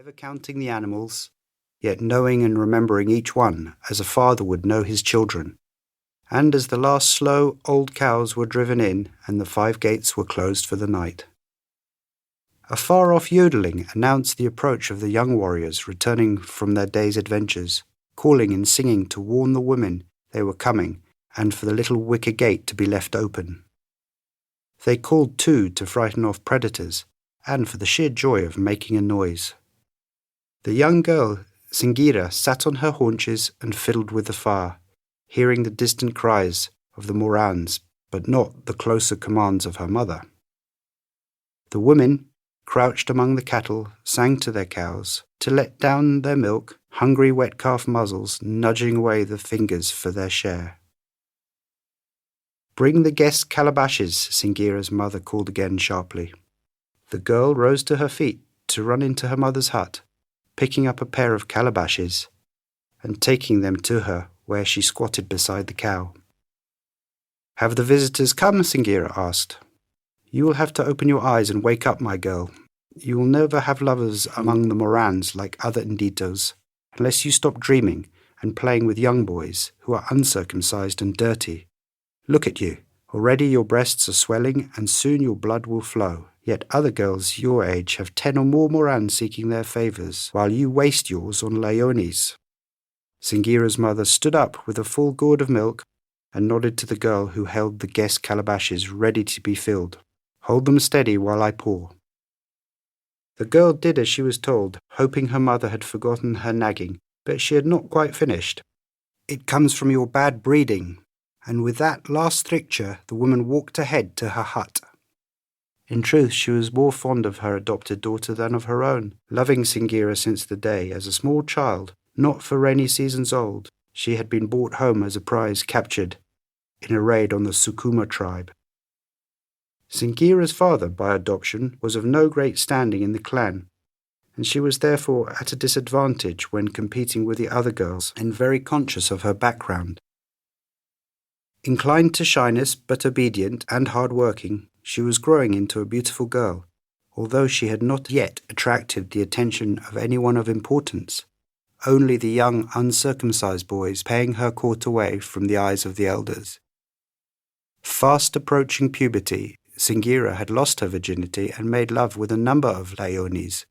never counting the animals, yet knowing and remembering each one as a father would know his children. And as the last slow old cows were driven in and the 5 gates were closed for the night, a far-off yodeling announced the approach of the young warriors returning from their day's adventures, calling and singing to warn the women they were coming and for the little wicker gate to be left open. They called too to frighten off predators and for the sheer joy of making a noise. The young girl, Singira, sat on her haunches and fiddled with the fire, hearing the distant cries of the Morans, but not the closer commands of her mother. The women, crouched among the cattle, sang to their cows to let down their milk, hungry wet calf muzzles nudging away the fingers for their share. "Bring the guest calabashes," Singira's mother called again sharply. The girl rose to her feet to run into her mother's hut, picking up a pair of calabashes and taking them to her where she squatted beside the cow. "Have the visitors come?" Singira asked. "You will have to open your eyes and wake up, my girl. You will never have lovers among the Morans like other Nditos, unless you stop dreaming and playing with young boys who are uncircumcised and dirty. Look at you. Already your breasts are swelling and soon your blood will flow. Yet other girls your age have 10 or more Morans seeking their favours, while you waste yours on Laonis." Singira's mother stood up with a full gourd of milk and nodded to the girl who held the guest calabashes ready to be filled. "Hold them steady while I pour." The girl did as she was told, hoping her mother had forgotten her nagging, but she had not quite finished. "It comes from your bad breeding." And with that last stricture, the woman walked ahead to her hut. In truth, she was more fond of her adopted daughter than of her own, loving Singira since the day, as a small child, not for rainy seasons old, she had been brought home as a prize captured in a raid on the Sukuma tribe. Singira's father, by adoption, was of no great standing in the clan, and she was therefore at a disadvantage when competing with the other girls and very conscious of her background. Inclined to shyness but obedient and hard-working, she was growing into a beautiful girl, although she had not yet attracted the attention of anyone of importance, only the young uncircumcised boys paying her court away from the eyes of the elders. Fast approaching puberty, Singira had lost her virginity and made love with a number of Laonis,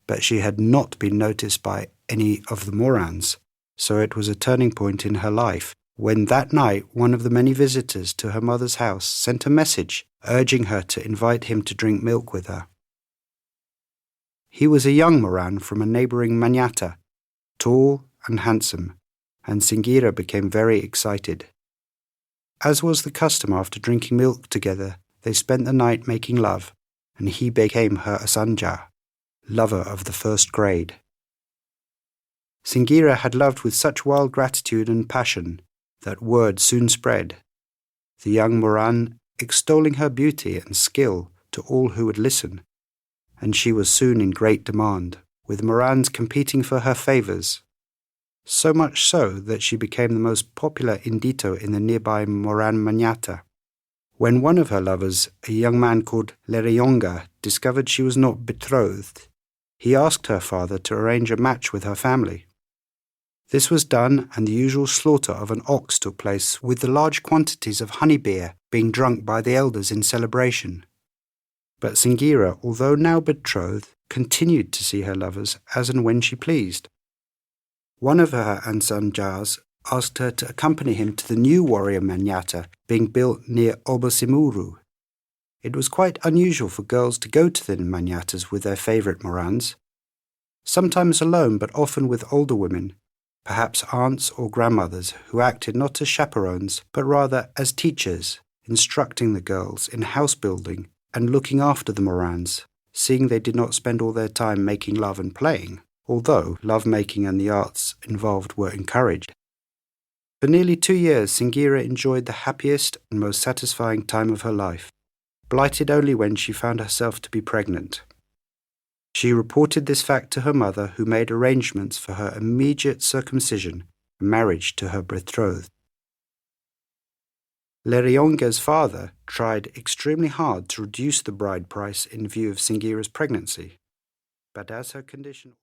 but she had not been noticed by any of the Morans, so it was a turning point in her life when that night one of the many visitors to her mother's house sent a message urging her to invite him to drink milk with her. He was a young Moran from a neighbouring Manyata, tall and handsome, and Singira became very excited. As was the custom after drinking milk together, they spent the night making love, and he became her Asanja, lover of the first grade. Singira had loved with such wild gratitude and passion that word soon spread, the young Moran extolling her beauty and skill to all who would listen, and she was soon in great demand, with Morans competing for her favours, so much so that she became the most popular Indito in the nearby Moran Manyata. When one of her lovers, a young man called Lereyonga, discovered she was not betrothed, he asked her father to arrange a match with her family. This was done, and the usual slaughter of an ox took place, with the large quantities of honey beer being drunk by the elders in celebration. But Singira, although now betrothed, continued to see her lovers as and when she pleased. One of her Ansanjars asked her to accompany him to the new warrior Manyata being built near Obosimuru. It was quite unusual for girls to go to the Manyatas with their favourite Morans, sometimes alone but often with older women, perhaps aunts or grandmothers who acted not as chaperones but rather as teachers, instructing the girls in house building and looking after the Morans, seeing they did not spend all their time making love and playing, although love-making and the arts involved were encouraged. For nearly 2 years, Singira enjoyed the happiest and most satisfying time of her life, blighted only when she found herself to be pregnant. She reported this fact to her mother, who made arrangements for her immediate circumcision and marriage to her betrothed. Lereyonga's father tried extremely hard to reduce the bride price in view of Singira's pregnancy, but as her condition